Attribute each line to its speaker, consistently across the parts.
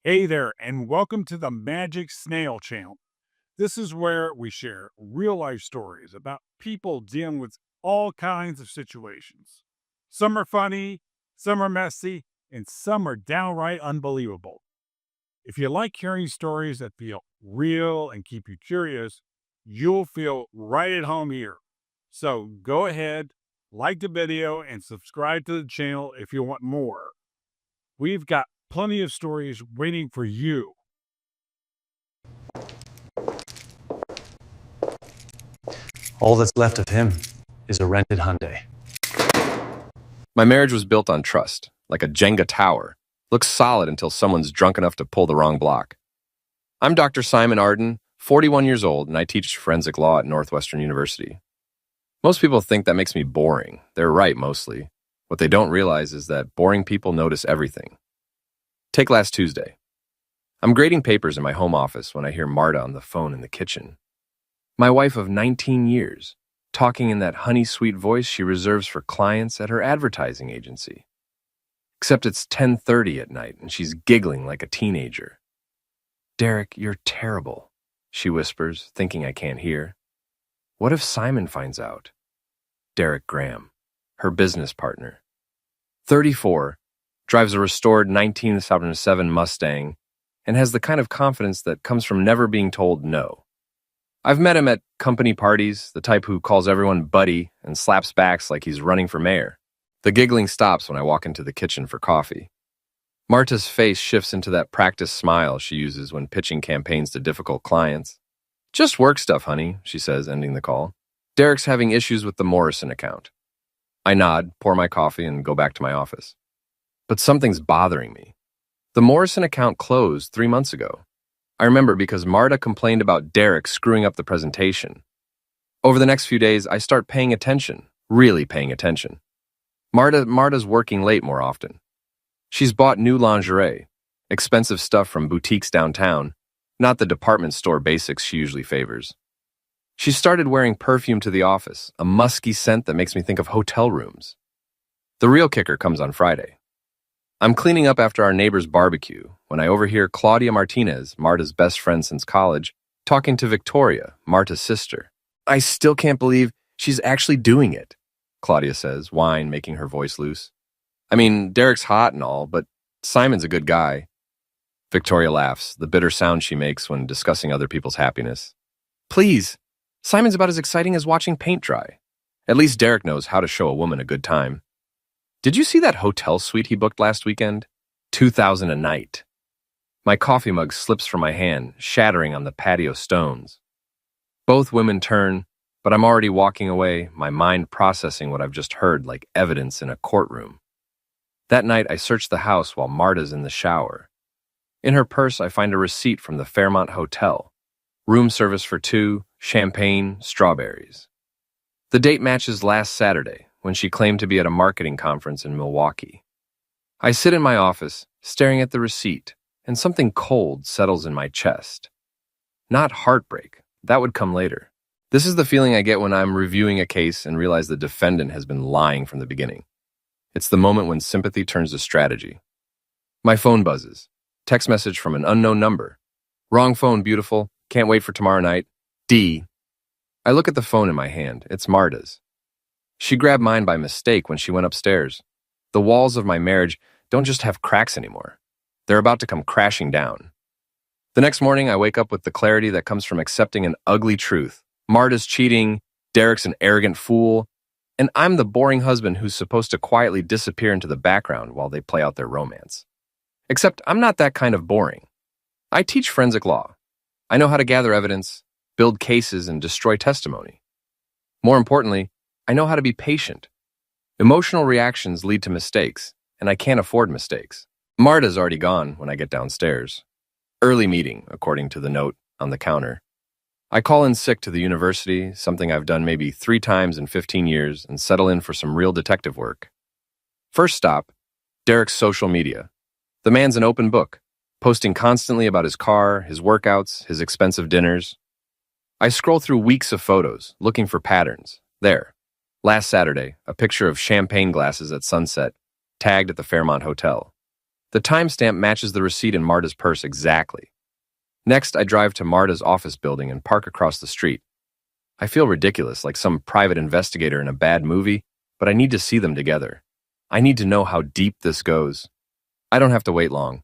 Speaker 1: Hey there, and welcome to the Magic Snail Channel. This is where we share real life stories about people dealing with all kinds of situations. Some are funny, some are messy, and some are downright unbelievable. If you like hearing stories that feel real and keep you curious, you'll feel right at home here. So go ahead, like the video, and subscribe to the channel if you want more. We've got plenty of stories waiting for you.
Speaker 2: All that's left of him is a rented Hyundai.
Speaker 3: My marriage was built on trust, like a Jenga tower. Looks solid until someone's drunk enough to pull the wrong block. I'm Dr. Simon Arden, 41 years old, and I teach forensic law at Northwestern University. Most people think that makes me boring. They're right, mostly. What they don't realize is that boring people notice everything. Take last Tuesday. I'm grading papers in my home office when I hear Marta on the phone in the kitchen. My wife of 19 years, talking in that honey-sweet voice she reserves for clients at her advertising agency. Except it's 10:30 at night and she's giggling like a teenager. "Derek, you're terrible," she whispers, thinking I can't hear. What if Simon finds out? Derek Graham, her business partner. 34, drives a restored 1977 Mustang, and has the kind of confidence that comes from never being told no. I've met him at company parties, the type who calls everyone buddy and slaps backs like he's running for mayor. The giggling stops when I walk into the kitchen for coffee. Marta's face shifts into that practice smile she uses when pitching campaigns to difficult clients. "Just work stuff, honey," she says, ending the call. "Derek's having issues with the Morrison account." I nod, pour my coffee, and go back to my office. But something's bothering me. The Morrison account closed 3 months ago. I remember because Marta complained about Derek screwing up the presentation. Over the next few days, I start paying attention, really paying attention. Marta's working late more often. She's bought new lingerie, expensive stuff from boutiques downtown, not the department store basics she usually favors. She started wearing perfume to the office, a musky scent that makes me think of hotel rooms. The real kicker comes on Friday. I'm cleaning up after our neighbor's barbecue when I overhear Claudia Martinez, Marta's best friend since college, talking to Victoria, Marta's sister. "I still can't believe she's actually doing it," Claudia says, whine making her voice loose. "I mean, Derek's hot and all, but Simon's a good guy." Victoria laughs, the bitter sound she makes when discussing other people's happiness. "Please, Simon's about as exciting as watching paint dry. At least Derek knows how to show a woman a good time. Did you see that hotel suite he booked last weekend? $2,000 a night." My coffee mug slips from my hand, shattering on the patio stones. Both women turn, but I'm already walking away, my mind processing what I've just heard like evidence in a courtroom. That night, I search the house while Marta's in the shower. In her purse, I find a receipt from the Fairmont Hotel. Room service for 2, champagne, strawberries. The date matches last Saturday, when she claimed to be at a marketing conference in Milwaukee. I sit in my office, staring at the receipt, and something cold settles in my chest. Not heartbreak, that would come later. This is the feeling I get when I'm reviewing a case and realize the defendant has been lying from the beginning. It's the moment when sympathy turns to strategy. My phone buzzes. Text message from an unknown number. "Wrong phone, beautiful. Can't wait for tomorrow night. D." I look at the phone in my hand. It's Marta's. She grabbed mine by mistake when she went upstairs. The walls of my marriage don't just have cracks anymore. They're about to come crashing down. The next morning, I wake up with the clarity that comes from accepting an ugly truth. Marta's cheating, Derek's an arrogant fool, and I'm the boring husband who's supposed to quietly disappear into the background while they play out their romance. Except I'm not that kind of boring. I teach forensic law. I know how to gather evidence, build cases, and destroy testimony. More importantly, I know how to be patient. Emotional reactions lead to mistakes, and I can't afford mistakes. Marta's already gone when I get downstairs. Early meeting, according to the note on the counter. I call in sick to the university, something I've done maybe 3 times in 15 years, and settle in for some real detective work. First stop, Derek's social media. The man's an open book, posting constantly about his car, his workouts, his expensive dinners. I scroll through weeks of photos, looking for patterns. There. Last Saturday, a picture of champagne glasses at sunset, tagged at the Fairmont Hotel. The timestamp matches the receipt in Marta's purse exactly. Next, I drive to Marta's office building and park across the street. I feel ridiculous, like some private investigator in a bad movie, but I need to see them together. I need to know how deep this goes. I don't have to wait long.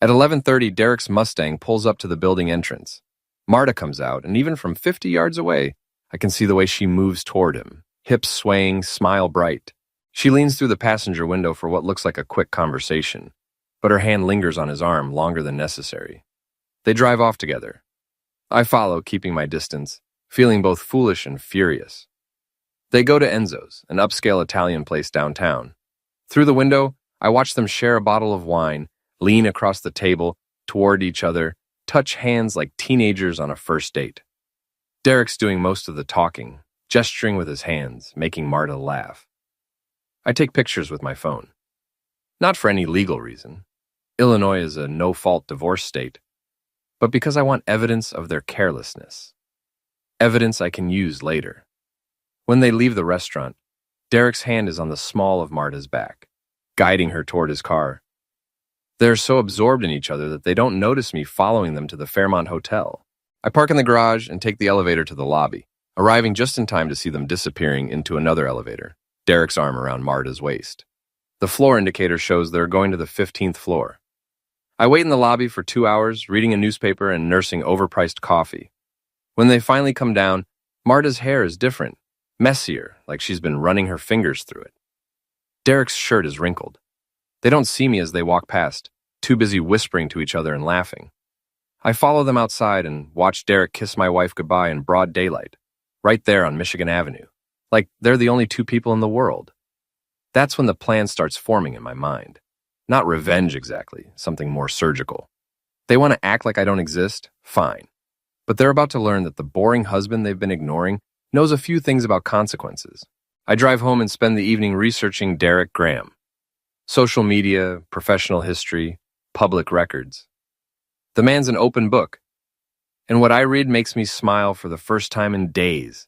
Speaker 3: At 11:30, Derek's Mustang pulls up to the building entrance. Marta comes out, and even from 50 yards away, I can see the way she moves toward him, hips swaying, smile bright. She leans through the passenger window for what looks like a quick conversation, but her hand lingers on his arm longer than necessary. They drive off together. I follow, keeping my distance, feeling both foolish and furious. They go to Enzo's, an upscale Italian place downtown. Through the window, I watch them share a bottle of wine, lean across the table, toward each other, touch hands like teenagers on a first date. Derek's doing most of the talking, gesturing with his hands, making Marta laugh. I take pictures with my phone. Not for any legal reason. Illinois is a no-fault divorce state, but because I want evidence of their carelessness. Evidence I can use later. When they leave the restaurant, Derek's hand is on the small of Marta's back, guiding her toward his car. They're so absorbed in each other that they don't notice me following them to the Fairmont Hotel. I park in the garage and take the elevator to the lobby, arriving just in time to see them disappearing into another elevator, Derek's arm around Marta's waist. The floor indicator shows they're going to the 15th floor. I wait in the lobby for 2 hours, reading a newspaper and nursing overpriced coffee. When they finally come down, Marta's hair is different, messier, like she's been running her fingers through it. Derek's shirt is wrinkled. They don't see me as they walk past, too busy whispering to each other and laughing. I follow them outside and watch Derek kiss my wife goodbye in broad daylight, right there on Michigan Avenue, like they're the only two people in the world. That's when the plan starts forming in my mind. Not revenge exactly, something more surgical. They want to act like I don't exist? Fine. But they're about to learn that the boring husband they've been ignoring knows a few things about consequences. I drive home and spend the evening researching Derek Graham. Social media, professional history, public records. The man's an open book, and what I read makes me smile for the first time in days.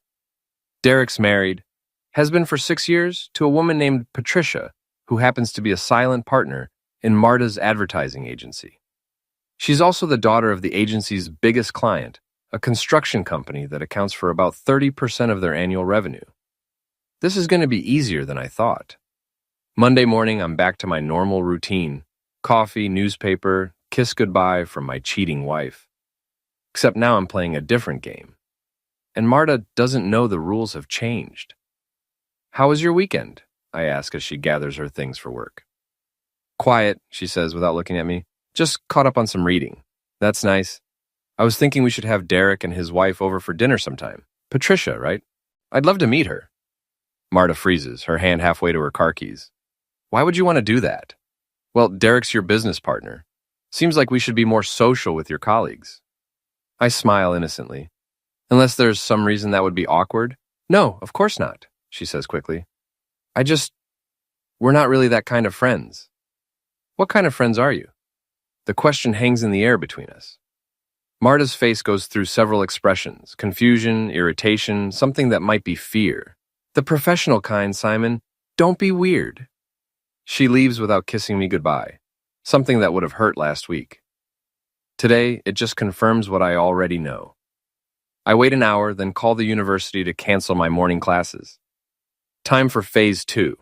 Speaker 3: Derek's married, has been for 6 years, to a woman named Patricia, who happens to be a silent partner in Marta's advertising agency. She's also the daughter of the agency's biggest client, a construction company that accounts for about 30% of their annual revenue. This is going to be easier than I thought. Monday morning, I'm back to my normal routine. Coffee, newspaper, kiss goodbye from my cheating wife. Except now I'm playing a different game. And Marta doesn't know the rules have changed. "How was your weekend?" I ask as she gathers her things for work. "Quiet," she says without looking at me. "Just caught up on some reading." "That's nice. I was thinking we should have Derek and his wife over for dinner sometime. Patricia, right? I'd love to meet her." Marta freezes, her hand halfway to her car keys. "Why would you want to do that?" "Well, Derek's your business partner. Seems like we should be more social with your colleagues." I smile innocently. "Unless there's some reason that would be awkward?" "No, of course not," she says quickly. We're not really that kind of friends." "What kind of friends are you?" The question hangs in the air between us. Marta's face goes through several expressions: confusion, irritation, something that might be fear. "The professional kind, Simon. Don't be weird." She leaves without kissing me goodbye, something that would have hurt last week. Today, it just confirms what I already know. I wait an hour, then call the university to cancel my morning classes. Time for Phase 2.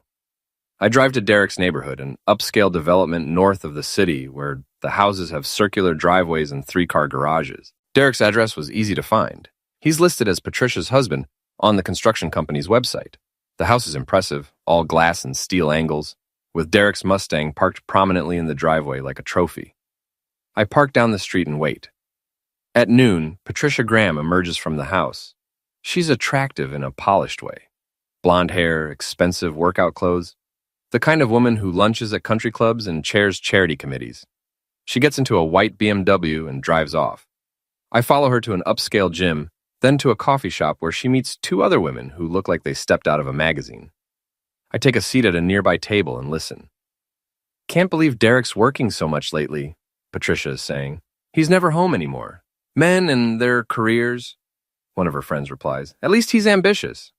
Speaker 3: I drive to Derek's neighborhood, an upscale development north of the city where the houses have circular driveways and 3-car garages. Derek's address was easy to find. He's listed as Patricia's husband on the construction company's website. The house is impressive, all glass and steel angles, with Derek's Mustang parked prominently in the driveway like a trophy. I park down the street and wait. At noon, Patricia Graham emerges from the house. She's attractive in a polished way. Blonde hair, expensive workout clothes. The kind of woman who lunches at country clubs and chairs charity committees. She gets into a white BMW and drives off. I follow her to an upscale gym, then to a coffee shop where she meets 2 other women who look like they stepped out of a magazine. I take a seat at a nearby table and listen. "Can't believe Derek's working so much lately," Patricia is saying. "He's never home anymore. Men and their careers," one of her friends replies. "At least he's ambitious."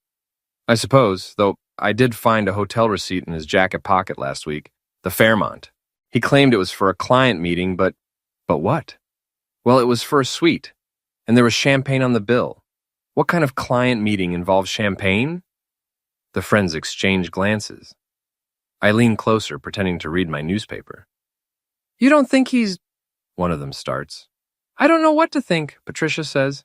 Speaker 3: I suppose, though I did find a hotel receipt in his jacket pocket last week. The Fairmont. He claimed it was for a client meeting, but what? Well, it was for a suite, and there was champagne on the bill. What kind of client meeting involves champagne? The friends exchange glances. I lean closer, pretending to read my newspaper. You don't think he's... One of them starts. I don't know what to think, Patricia says.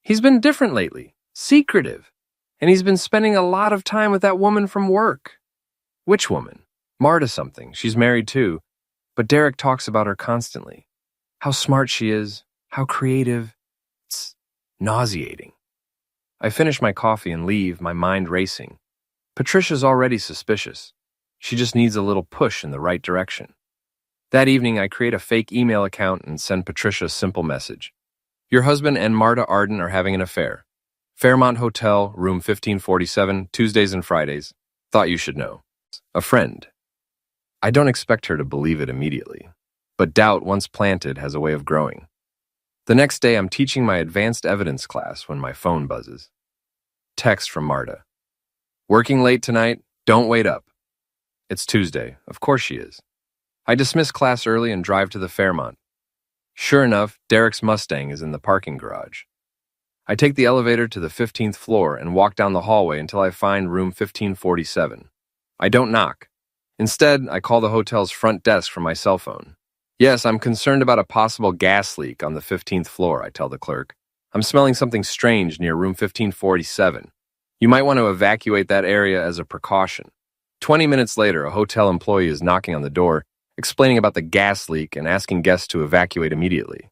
Speaker 3: He's been different lately, secretive, and he's been spending a lot of time with that woman from work. Which woman? Marta something. She's married too, but Derek talks about her constantly. How smart she is, how creative. It's nauseating. I finish my coffee and leave, my mind racing. Patricia's already suspicious. She just needs a little push in the right direction. That evening, I create a fake email account and send Patricia a simple message. Your husband and Marta Arden are having an affair. Fairmont Hotel, room 1547, Tuesdays and Fridays. Thought you should know. A friend. I don't expect her to believe it immediately, but doubt once planted has a way of growing. The next day, I'm teaching my advanced evidence class when my phone buzzes. Text from Marta. Working late tonight? Don't wait up. It's Tuesday. Of course she is. I dismiss class early and drive to the Fairmont. Sure enough, Derek's Mustang is in the parking garage. I take the elevator to the 15th floor and walk down the hallway until I find room 1547. I don't knock. Instead, I call the hotel's front desk from my cell phone. Yes, I'm concerned about a possible gas leak on the 15th floor, I tell the clerk. I'm smelling something strange near room 1547. You might want to evacuate that area as a precaution. 20 minutes later, a hotel employee is knocking on the door, explaining about the gas leak and asking guests to evacuate immediately.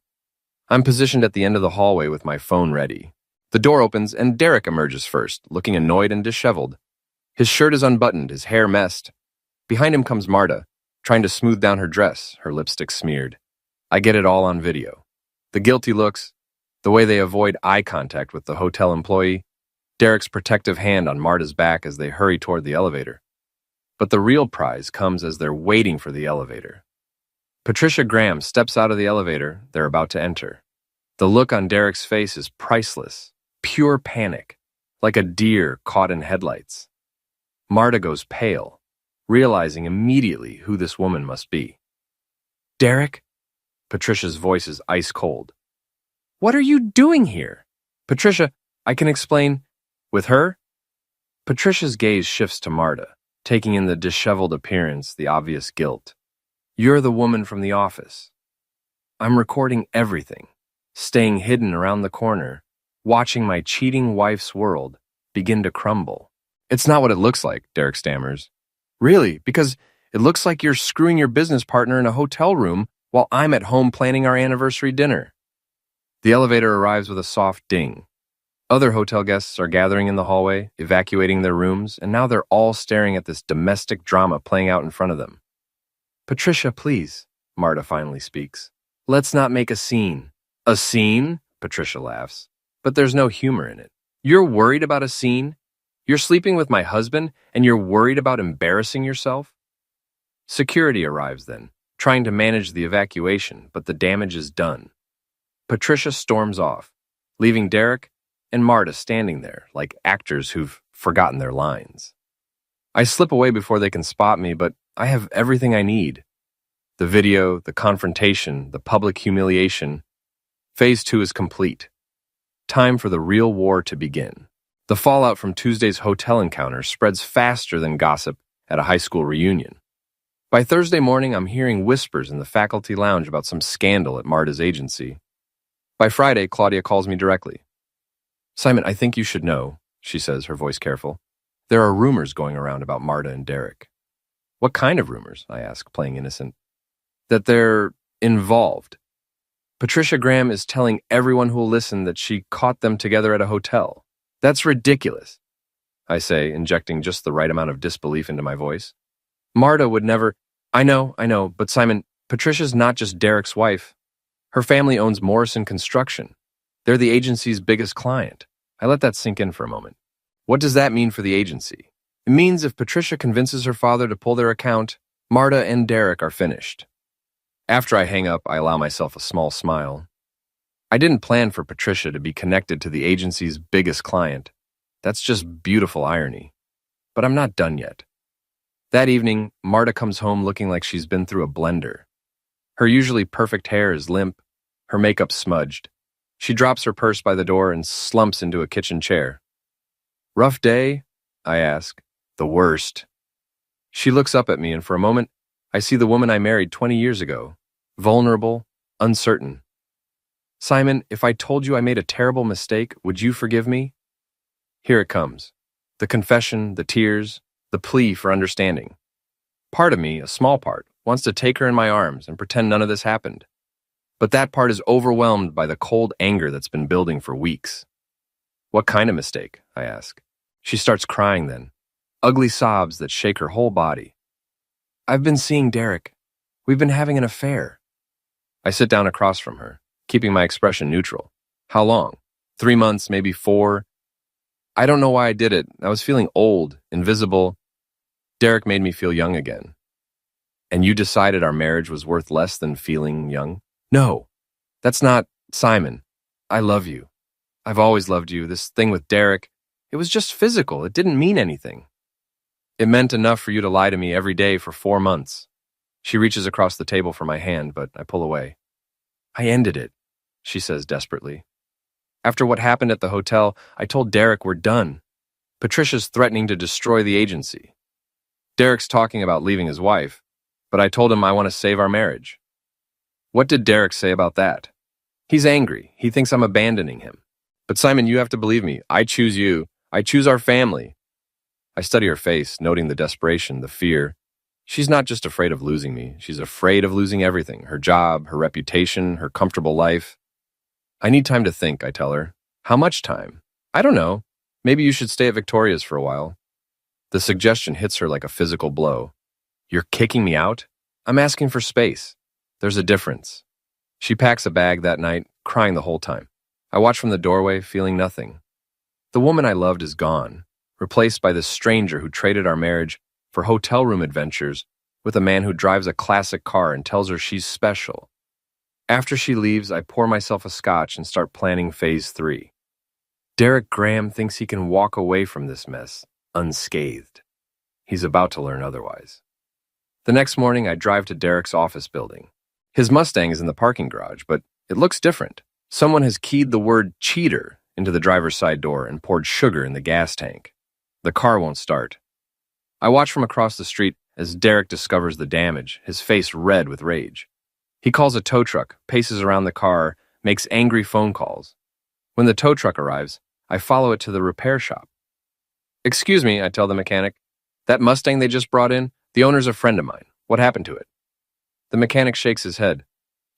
Speaker 3: I'm positioned at the end of the hallway with my phone ready. The door opens and Derek emerges first, looking annoyed and disheveled. His shirt is unbuttoned, his hair messed. Behind him comes Marta, trying to smooth down her dress, her lipstick smeared. I get it all on video. The guilty looks, the way they avoid eye contact with the hotel employee, Derek's protective hand on Marta's back as they hurry toward the elevator. But the real prize comes as they're waiting for the elevator. Patricia Graham steps out of the elevator they're about to enter. The look on Derek's face is priceless, pure panic, like a deer caught in headlights. Marta goes pale, realizing immediately who this woman must be. Derek? Patricia's voice is ice cold. What are you doing here? Patricia, I can explain. With her? Patricia's gaze shifts to Marta, taking in the disheveled appearance, the obvious guilt. You're the woman from the office. I'm recording everything, staying hidden around the corner, watching my cheating wife's world begin to crumble. It's not what it looks like, Derek stammers. Really, because it looks like you're screwing your business partner in a hotel room while I'm at home planning our anniversary dinner. The elevator arrives with a soft ding. Other hotel guests are gathering in the hallway, evacuating their rooms, and now they're all staring at this domestic drama playing out in front of them. Patricia, please, Marta finally speaks. Let's not make a scene. A scene? Patricia laughs. But there's no humor in it. You're worried about a scene? You're sleeping with my husband, and you're worried about embarrassing yourself? Security arrives then, trying to manage the evacuation, but the damage is done. Patricia storms off, leaving Derek and Marta standing there like actors who've forgotten their lines. I slip away before they can spot me, but I have everything I need. The video, the confrontation, the public humiliation. Phase 2 is complete. Time for the real war to begin. The fallout from Tuesday's hotel encounter spreads faster than gossip at a high school reunion. By Thursday morning, I'm hearing whispers in the faculty lounge about some scandal at Marta's agency. By Friday, Claudia calls me directly. Simon, I think you should know, she says, her voice careful. There are rumors going around about Marta and Derek. What kind of rumors? I ask, playing innocent. That they're involved. Patricia Graham is telling everyone who'll listen that she caught them together at a hotel. That's ridiculous, I say, injecting just the right amount of disbelief into my voice. Marta would never... I know, but Simon, Patricia's not just Derek's wife. Her family owns Morrison Construction. They're the agency's biggest client. I let that sink in for a moment. What does that mean for the agency? It means if Patricia convinces her father to pull their account, Marta and Derek are finished. After I hang up, I allow myself a small smile. I didn't plan for Patricia to be connected to the agency's biggest client. That's just beautiful irony. But I'm not done yet. That evening, Marta comes home looking like she's been through a blender. Her usually perfect hair is limp, her makeup smudged. She drops her purse by the door and slumps into a kitchen chair. "Rough day?" I ask. "The worst." She looks up at me, and for a moment, I see the woman I married 20 years ago, vulnerable, uncertain. "Simon, if I told you I made a terrible mistake, would you forgive me?" Here it comes. The confession, the tears, the plea for understanding. Part of me, a small part, wants to take her in my arms and pretend none of this happened. But that part is overwhelmed by the cold anger that's been building for weeks. "What kind of mistake?" I ask. She starts crying then, ugly sobs that shake her whole body. "I've been seeing Derek. We've been having an affair." I sit down across from her, keeping my expression neutral. "How long? 3 months, maybe 4? I don't know why I did it. I was feeling old, invisible. Derek made me feel young again." "And you decided our marriage was worth less than feeling young?" "No, that's not Simon. I love you. I've always loved you. This thing with Derek, it was just physical. It didn't mean anything." "It meant enough for you to lie to me every day for 4 months." She reaches across the table for my hand, but I pull away. "I ended it," she says desperately. "After what happened at the hotel, I told Derek we're done. Patricia's threatening to destroy the agency. Derek's talking about leaving his wife, but I told him I want to save our marriage." "What did Derek say about that?" "He's angry. He thinks I'm abandoning him. But Simon, you have to believe me. I choose you. I choose our family." I study her face, noting the desperation, the fear. She's not just afraid of losing me. She's afraid of losing everything, her job, her reputation, her comfortable life. "I need time to think," I tell her. "How much time?" "I don't know. Maybe you should stay at Victoria's for a while." The suggestion hits her like a physical blow. "You're kicking me out?" "I'm asking for space. There's a difference." She packs a bag that night, crying the whole time. I watch from the doorway, feeling nothing. The woman I loved is gone, replaced by this stranger who traded our marriage for hotel room adventures with a man who drives a classic car and tells her she's special. After she leaves, I pour myself a scotch and start planning phase 3. Derek Graham thinks he can walk away from this mess unscathed. He's about to learn otherwise. The next morning, I drive to Derek's office building. His Mustang is in the parking garage, but it looks different. Someone has keyed the word cheater into the driver's side door and poured sugar in the gas tank. The car won't start. I watch from across the street as Derek discovers the damage, his face red with rage. He calls a tow truck, paces around the car, makes angry phone calls. When the tow truck arrives, I follow it to the repair shop. "Excuse me," I tell the mechanic. "That Mustang they just brought in, the owner's a friend of mine. What happened to it?" The mechanic shakes his head.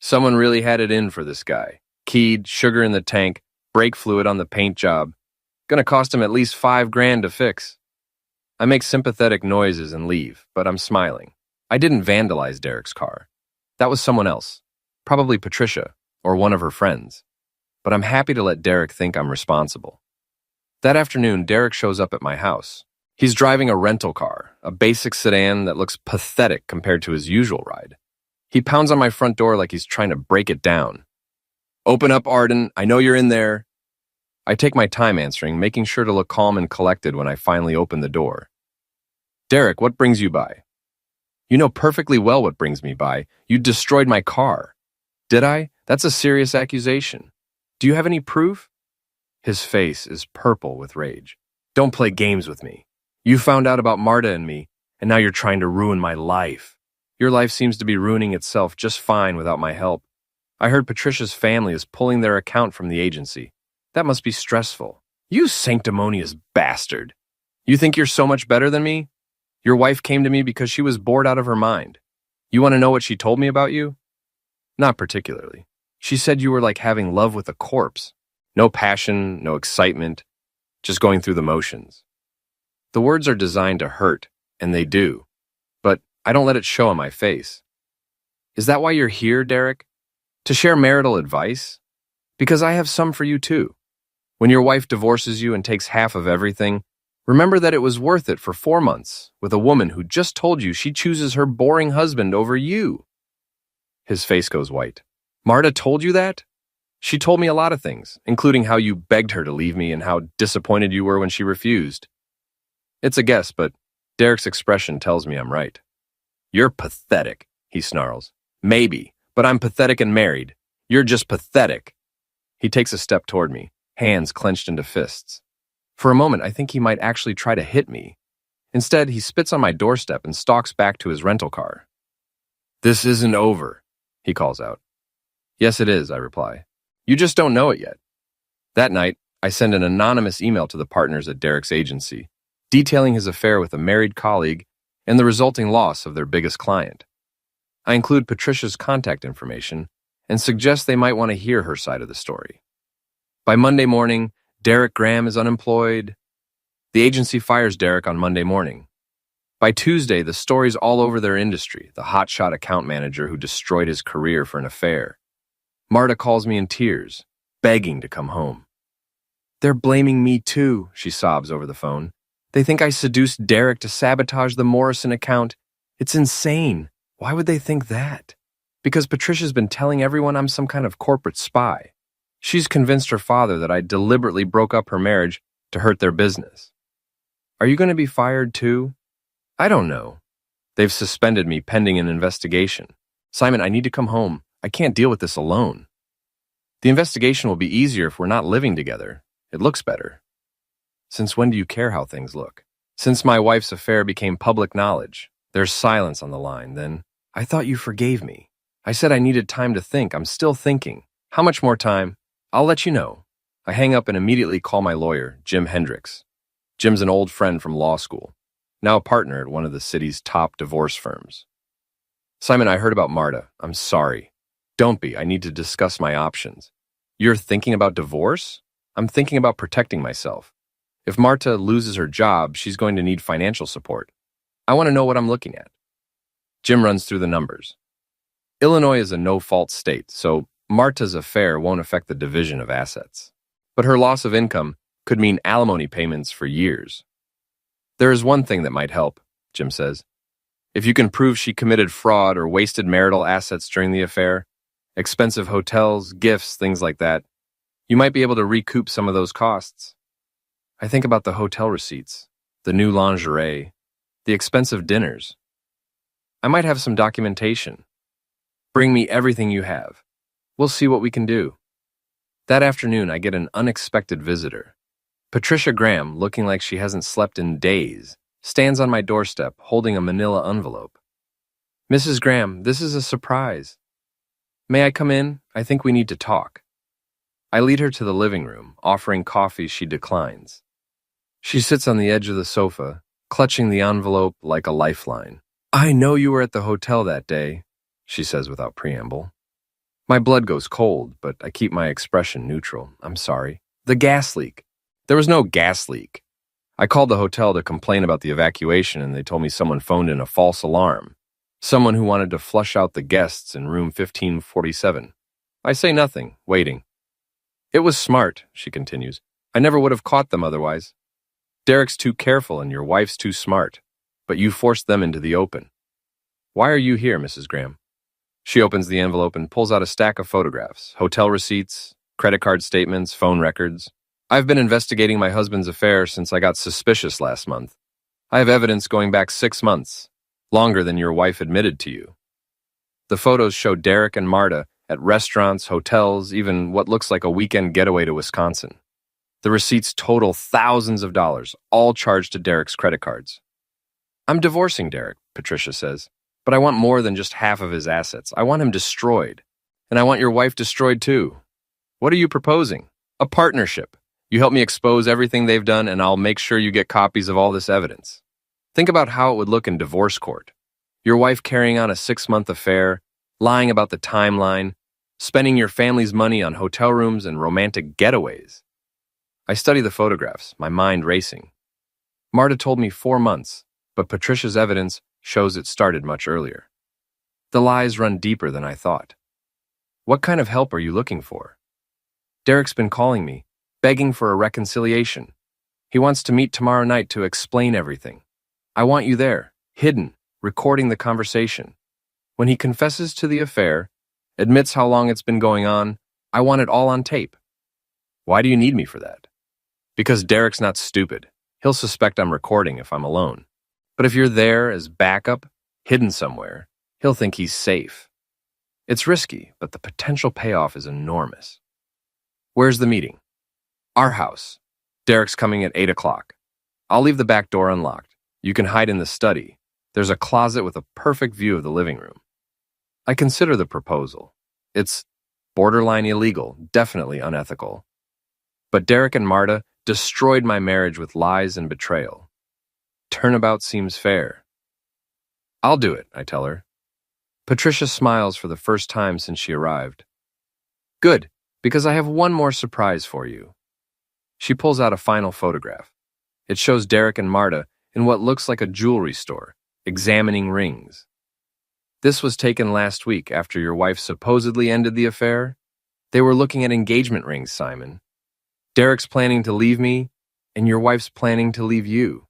Speaker 3: "Someone really had it in for this guy. Keyed, sugar in the tank, brake fluid on the paint job. Gonna cost him at least $5,000 to fix." I make sympathetic noises and leave, but I'm smiling. I didn't vandalize Derek's car. That was someone else, probably Patricia or one of her friends. But I'm happy to let Derek think I'm responsible. That afternoon, Derek shows up at my house. He's driving a rental car, a basic sedan that looks pathetic compared to his usual ride. He pounds on my front door like he's trying to break it down. "Open up, Arden. I know you're in there." I take my time answering, making sure to look calm and collected when I finally open the door. "Derek, what brings you by?" "You know perfectly well what brings me by. You destroyed my car." "Did I? That's a serious accusation. Do you have any proof?" His face is purple with rage. "Don't play games with me. You found out about Marta and me, and now you're trying to ruin my life. Your life seems to be ruining itself just fine without my help. I heard Patricia's family is pulling their account from the agency. That must be stressful. You sanctimonious bastard. You think you're so much better than me? Your wife came to me because she was bored out of her mind. You want to know what she told me about you?" "Not particularly. She said you were like having love with a corpse. No passion, no excitement, just going through the motions." The words are designed to hurt, and they do. But I don't let it show on my face. "Is that why you're here, Derek? To share marital advice? Because I have some for you too. When your wife divorces you and takes half of everything, remember that it was worth it for 4 months with a woman who just told you she chooses her boring husband over you." His face goes white. "Marta told you that?" "She told me a lot of things, including how you begged her to leave me and how disappointed you were when she refused." "It's a guess, but Derek's expression tells me I'm right. You're pathetic, he snarls. Maybe, but I'm pathetic and married. You're just pathetic. He takes a step toward me, hands clenched into fists. For a moment, I think he might actually try to hit me. Instead, he spits on my doorstep and stalks back to his rental car. This isn't over, he calls out. Yes, it is, I reply. You just don't know it yet. That night, I send an anonymous email to the partners at Derek's agency, detailing his affair with a married colleague and the resulting loss of their biggest client. I include Patricia's contact information and suggest they might want to hear her side of the story. By Monday morning, Derek Graham is unemployed. The agency fires Derek on Monday morning. By Tuesday, the story's all over their industry, the hotshot account manager who destroyed his career for an affair. Marta calls me in tears, begging to come home. They're blaming me too, she sobs over the phone. They think I seduced Derek to sabotage the Morrison account. It's insane. Why would they think that? Because Patricia's been telling everyone I'm some kind of corporate spy. She's convinced her father that I deliberately broke up her marriage to hurt their business. Are you going to be fired too? I don't know. They've suspended me pending an investigation. Simon, I need to come home. I can't deal with this alone. The investigation will be easier if we're not living together. It looks better. Since when do you care how things look? Since my wife's affair became public knowledge. There's silence on the line, then. I thought you forgave me. I said I needed time to think. I'm still thinking. How much more time? I'll let you know. I hang up and immediately call my lawyer, Jim Hendricks. Jim's an old friend from law school, now a partner at one of the city's top divorce firms. Simon, I heard about Marta. I'm sorry. Don't be. I need to discuss my options. You're thinking about divorce? I'm thinking about protecting myself. If Marta loses her job, she's going to need financial support. I want to know what I'm looking at. Jim runs through the numbers. Illinois is a no-fault state, so Marta's affair won't affect the division of assets. But her loss of income could mean alimony payments for years. There is one thing that might help, Jim says. If you can prove she committed fraud or wasted marital assets during the affair, expensive hotels, gifts, things like that, you might be able to recoup some of those costs. I think about the hotel receipts, the new lingerie, the expensive dinners. I might have some documentation. Bring me everything you have. We'll see what we can do. That afternoon, I get an unexpected visitor. Patricia Graham, looking like she hasn't slept in days, stands on my doorstep holding a manila envelope. Mrs. Graham, this is a surprise. May I come in? I think we need to talk. I lead her to the living room, offering coffee she declines. She sits on the edge of the sofa, clutching the envelope like a lifeline. I know you were at the hotel that day, she says without preamble. My blood goes cold, but I keep my expression neutral. I'm sorry. The gas leak. There was no gas leak. I called the hotel to complain about the evacuation, and they told me someone phoned in a false alarm. Someone who wanted to flush out the guests in room 1547. I say nothing, waiting. It was smart, she continues. I never would have caught them otherwise. Derek's too careful and your wife's too smart, but you forced them into the open. Why are you here, Mrs. Graham? She opens the envelope and pulls out a stack of photographs, hotel receipts, credit card statements, phone records. I've been investigating my husband's affair since I got suspicious last month. I have evidence going back 6 months, longer than your wife admitted to you. The photos show Derek and Marta at restaurants, hotels, even what looks like a weekend getaway to Wisconsin. The receipts total thousands of dollars, all charged to Derek's credit cards. I'm divorcing Derek, Patricia says, but I want more than just half of his assets. I want him destroyed. And I want your wife destroyed too. What are you proposing? A partnership. You help me expose everything they've done, and I'll make sure you get copies of all this evidence. Think about how it would look in divorce court. Your wife carrying on a 6-month affair, lying about the timeline, spending your family's money on hotel rooms and romantic getaways. I study the photographs, my mind racing. Marta told me 4 months, but Patricia's evidence shows it started much earlier. The lies run deeper than I thought. What kind of help are you looking for? Derek's been calling me, begging for a reconciliation. He wants to meet tomorrow night to explain everything. I want you there, hidden, recording the conversation. When he confesses to the affair, admits how long it's been going on, I want it all on tape. Why do you need me for that? Because Derek's not stupid. He'll suspect I'm recording if I'm alone. But if you're there as backup, hidden somewhere, he'll think he's safe. It's risky, but the potential payoff is enormous. Where's the meeting? Our house. Derek's coming at 8 o'clock. I'll leave the back door unlocked. You can hide in the study. There's a closet with a perfect view of the living room. I consider the proposal. It's borderline illegal, definitely unethical. But Derek and Marta destroyed my marriage with lies and betrayal. Turnabout seems fair. I'll do it, I tell her. Patricia smiles for the first time since she arrived. Good, because I have one more surprise for you. She pulls out a final photograph. It shows Derek and Marta in what looks like a jewelry store, examining rings. This was taken last week after your wife supposedly ended the affair. They were looking at engagement rings, Simon. Derek's planning to leave me, and your wife's planning to leave you.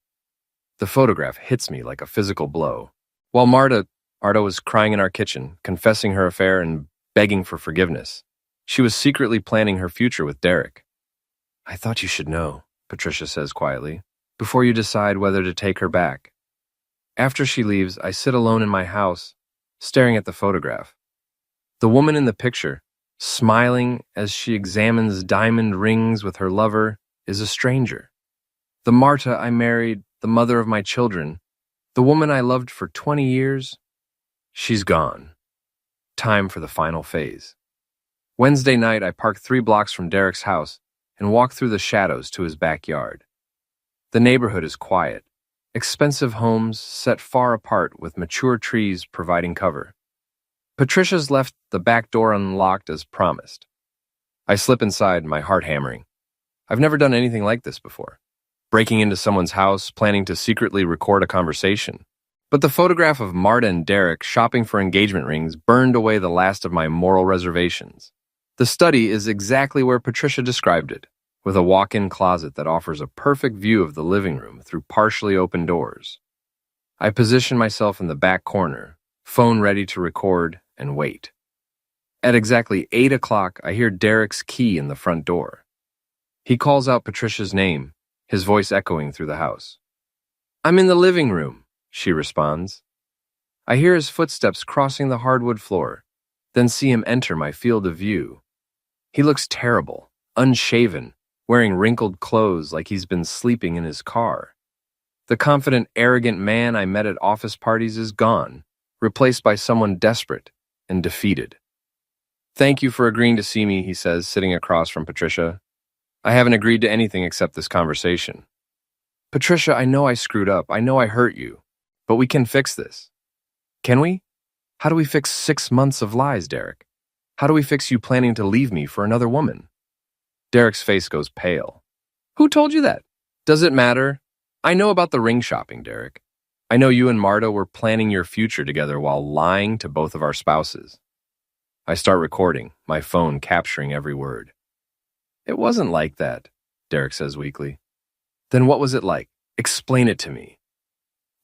Speaker 3: The photograph hits me like a physical blow. While Marta was crying in our kitchen, confessing her affair and begging for forgiveness, she was secretly planning her future with Derek. I thought you should know, Patricia says quietly, before you decide whether to take her back. After she leaves, I sit alone in my house, staring at the photograph. The woman in the picture, smiling as she examines diamond rings with her lover, is a stranger. The Marta I married, the mother of my children, the woman I loved for 20 years, she's gone. Time for the final phase. Wednesday night, I park 3 blocks from Derek's house and walk through the shadows to his backyard. The neighborhood is quiet. Expensive homes set far apart with mature trees providing cover. Patricia's left the back door unlocked as promised. I slip inside, my heart hammering. I've never done anything like this before. Breaking into someone's house, planning to secretly record a conversation. But the photograph of Marta and Derek shopping for engagement rings burned away the last of my moral reservations. The study is exactly where Patricia described it, with a walk-in closet that offers a perfect view of the living room through partially open doors. I position myself in the back corner, phone ready to record, and wait. At exactly 8 o'clock, I hear Derek's key in the front door. He calls out Patricia's name, his voice echoing through the house. I'm in the living room, she responds. I hear his footsteps crossing the hardwood floor, then see him enter my field of view. He looks terrible, unshaven, wearing wrinkled clothes like he's been sleeping in his car. The confident, arrogant man I met at office parties is gone, replaced by someone desperate and defeated. Thank you for agreeing to see me, he says, sitting across from Patricia. I haven't agreed to anything except this conversation. Patricia, I know I screwed up. I know I hurt you. But we can fix this. Can we? How do we fix 6 months of lies, Derek? How do we fix you planning to leave me for another woman? Derek's face goes pale. Who told you that? Does it matter? I know about the ring shopping, Derek. I know you and Marta were planning your future together while lying to both of our spouses. I start recording, my phone capturing every word. It wasn't like that, Derek says weakly. Then what was it like? Explain it to me.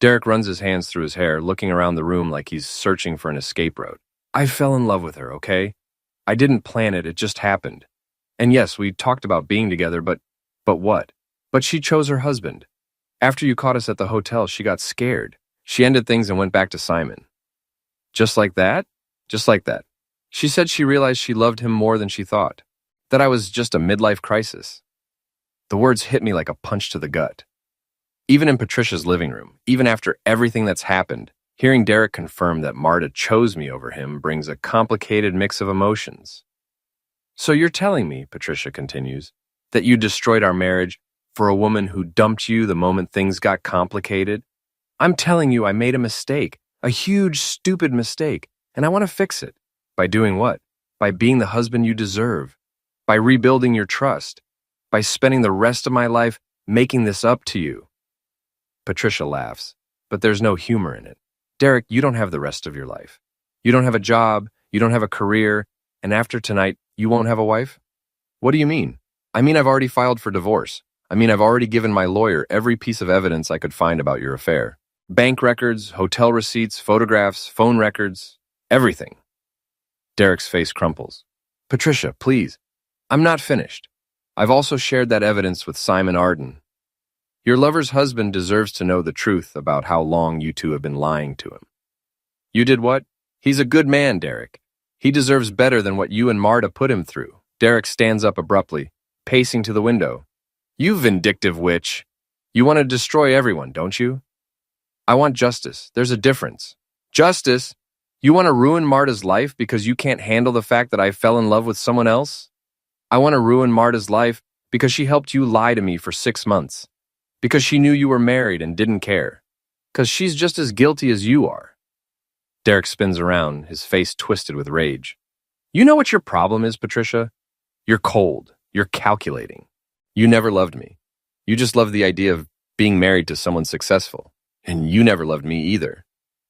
Speaker 3: Derek runs his hands through his hair, looking around the room like he's searching for an escape route. I fell in love with her, okay? I didn't plan it, it just happened. And yes, we talked about being together, but what? But she chose her husband. After you caught us at the hotel, she got scared. She ended things and went back to Simon. Just like that? Just like that. She said she realized she loved him more than she thought. That I was just a midlife crisis. The words hit me like a punch to the gut. Even in Patricia's living room, even after everything that's happened, hearing Derek confirm that Marta chose me over him brings a complicated mix of emotions. So you're telling me, Patricia continues, that you destroyed our marriage for a woman who dumped you the moment things got complicated? I'm telling you I made a mistake, a huge, stupid mistake, and I want to fix it. By doing what? By being the husband you deserve. By rebuilding your trust. By spending the rest of my life making this up to you. Patricia laughs, but there's no humor in it. Derek, you don't have the rest of your life. You don't have a job, you don't have a career, and after tonight, you won't have a wife? What do you mean? I mean, I've already filed for divorce. I mean, I've already given my lawyer every piece of evidence I could find about your affair. Bank records, hotel receipts, photographs, phone records, everything. Derek's face crumples. Patricia, please. I'm not finished. I've also shared that evidence with Simon Arden. Your lover's husband deserves to know the truth about how long you two have been lying to him. You did what? He's a good man, Derek. He deserves better than what you and Marta put him through. Derek stands up abruptly, pacing to the window. You vindictive witch. You want to destroy everyone, don't you? I want justice. There's a difference. Justice? You want to ruin Marta's life because you can't handle the fact that I fell in love with someone else? I want to ruin Marta's life because she helped you lie to me for 6 months. Because she knew you were married and didn't care. Because she's just as guilty as you are. Derek spins around, his face twisted with rage. You know what your problem is, Patricia? You're cold. You're calculating. You never loved me. You just loved the idea of being married to someone successful. And you never loved me either.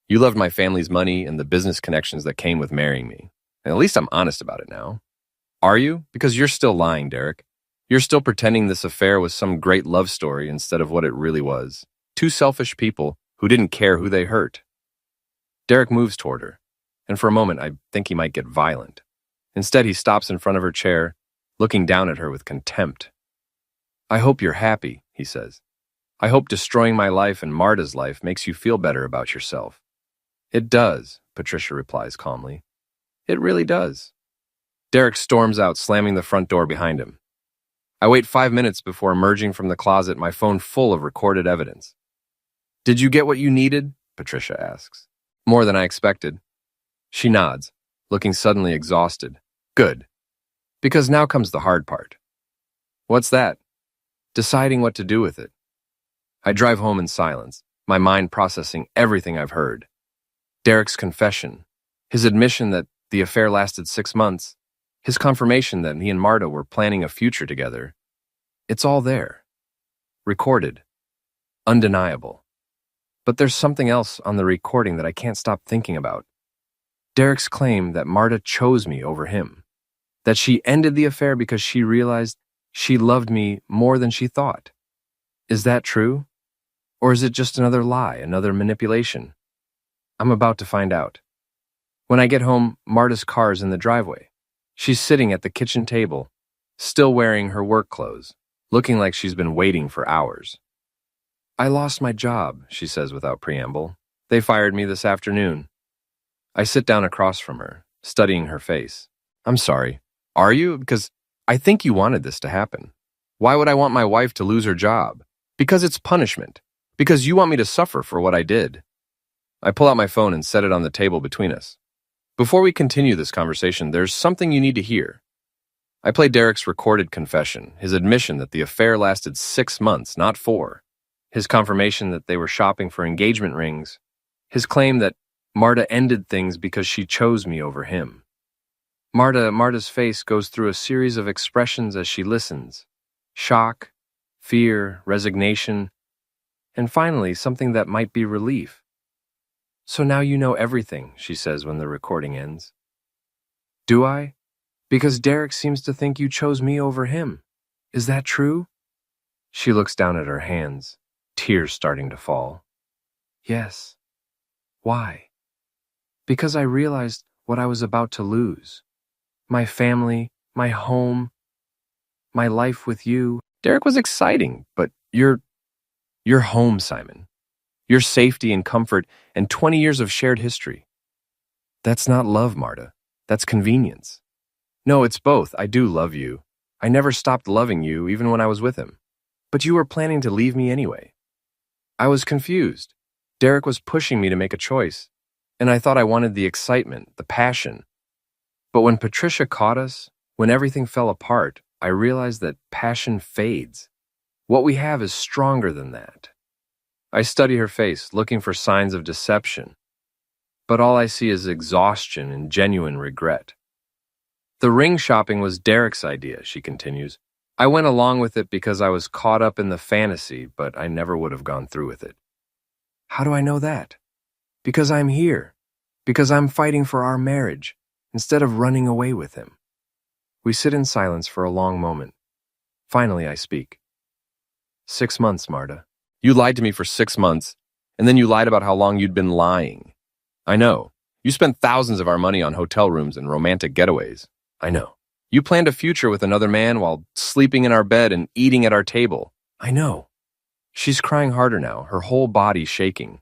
Speaker 3: You loved my family's money and the business connections that came with marrying me. And at least I'm honest about it now. Are you? Because you're still lying, Derek. You're still pretending this affair was some great love story instead of what it really was. Two selfish people who didn't care who they hurt. Derek moves toward her, and for a moment I think he might get violent. Instead, he stops in front of her chair, looking down at her with contempt. I hope you're happy, he says. I hope destroying my life and Marta's life makes you feel better about yourself. It does, Patricia replies calmly. It really does. Derek storms out, slamming the front door behind him. I wait 5 minutes before emerging from the closet, my phone full of recorded evidence. Did you get what you needed? Patricia asks. More than I expected. She nods, looking suddenly exhausted. Good. Because now comes the hard part. What's that? Deciding what to do with it. I drive home in silence, my mind processing everything I've heard. Derek's confession, his admission that the affair lasted 6 months, his confirmation that he and Marta were planning a future together. It's all there. Recorded. Undeniable. But there's something else on the recording that I can't stop thinking about. Derek's claim that Marta chose me over him. That she ended the affair because she realized she loved me more than she thought. Is that true? Or is it just another lie, another manipulation? I'm about to find out. When I get home, Marta's car's in the driveway. She's sitting at the kitchen table, still wearing her work clothes, looking like she's been waiting for hours. I lost my job, she says without preamble. They fired me this afternoon. I sit down across from her, studying her face. I'm sorry. Are you? Because I think you wanted this to happen. Why would I want my wife to lose her job? Because it's punishment. Because you want me to suffer for what I did. I pull out my phone and set it on the table between us. Before we continue this conversation, there's something you need to hear. I play Derek's recorded confession, his admission that the affair lasted 6 months, not 4. His confirmation that they were shopping for engagement rings. His claim that Marta ended things because she chose me over him. Marta's face goes through a series of expressions as she listens. Shock, fear, resignation, and finally something that might be relief. So now you know everything, she says when the recording ends. Do I? Because Derek seems to think you chose me over him. Is that true? She looks down at her hands, tears starting to fall. Yes. Why? Because I realized what I was about to lose. My family, my home, my life with you. Derek was exciting, but your home, Simon. Your safety and comfort and 20 years of shared history. That's not love, Marta. That's convenience. No, it's both. I do love you. I never stopped loving you, even when I was with him. But you were planning to leave me anyway. I was confused. Derek was pushing me to make a choice, and I thought I wanted the excitement, the passion. But when Patricia caught us, when everything fell apart, I realized that passion fades. What we have is stronger than that. I study her face, looking for signs of deception, but all I see is exhaustion and genuine regret. The ring shopping was Derek's idea, she continues. I went along with it because I was caught up in the fantasy, but I never would have gone through with it. How do I know that? Because I'm here. Because I'm fighting for our marriage, instead of running away with him. We sit in silence for a long moment. Finally, I speak. 6 months, Marta. You lied to me for 6 months, and then you lied about how long you'd been lying. I know. You spent thousands of our money on hotel rooms and romantic getaways. I know. You planned a future with another man while sleeping in our bed and eating at our table. I know. She's crying harder now, her whole body shaking.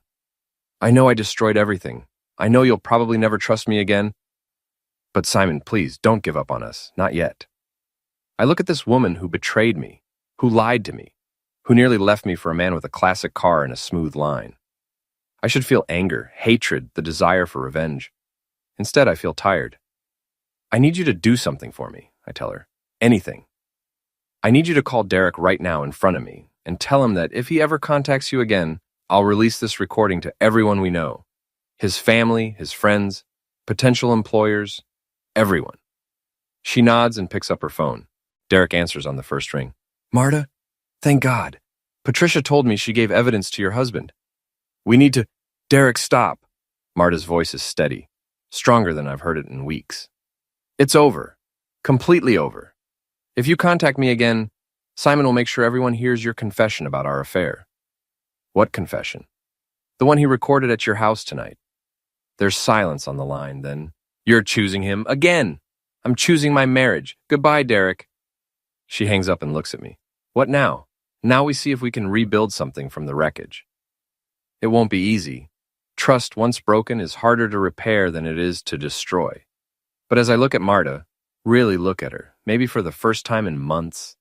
Speaker 3: I know I destroyed everything. I know you'll probably never trust me again. But Simon, please, don't give up on us. Not yet. I look at this woman who betrayed me, who lied to me, who nearly left me for a man with a classic car and a smooth line. I should feel anger, hatred, the desire for revenge. Instead, I feel tired. I need you to do something for me, I tell her. Anything. I need you to call Derek right now in front of me and tell him that if he ever contacts you again, I'll release this recording to everyone we know. His family, his friends, potential employers, everyone. She nods and picks up her phone. Derek answers on the first ring. Marta, thank God. Patricia told me she gave evidence to your husband. We need to... Derek, stop. Marta's voice is steady, stronger than I've heard it in weeks. It's over. Completely over. If you contact me again, Simon will make sure everyone hears your confession about our affair. What confession? The one he recorded at your house tonight. There's silence on the line, then. You're choosing him again. I'm choosing my marriage. Goodbye, Derek. She hangs up and looks at me. What now? Now we see if we can rebuild something from the wreckage. It won't be easy. Trust, once broken, is harder to repair than it is to destroy. But as I look at Marta, really look at her, maybe for the first time in months,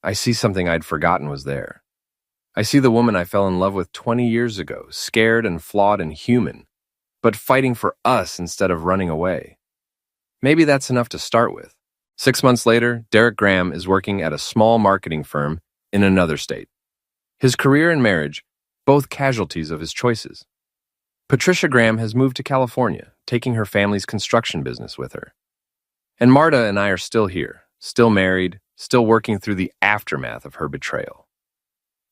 Speaker 3: I see something I'd forgotten was there. I see the woman I fell in love with 20 years ago, scared and flawed and human, but fighting for us instead of running away. Maybe that's enough to start with. 6 months later, Derek Graham is working at a small marketing firm in another state. His career and marriage, both casualties of his choices. Patricia Graham has moved to California, taking her family's construction business with her. And Marta and I are still here, still married, still working through the aftermath of her betrayal.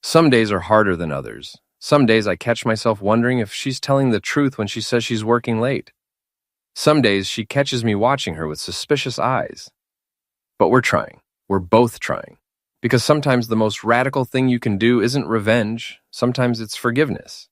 Speaker 3: Some days are harder than others. Some days I catch myself wondering if she's telling the truth when she says she's working late. Some days she catches me watching her with suspicious eyes. But we're trying. We're both trying. Because sometimes the most radical thing you can do isn't revenge. Sometimes it's forgiveness.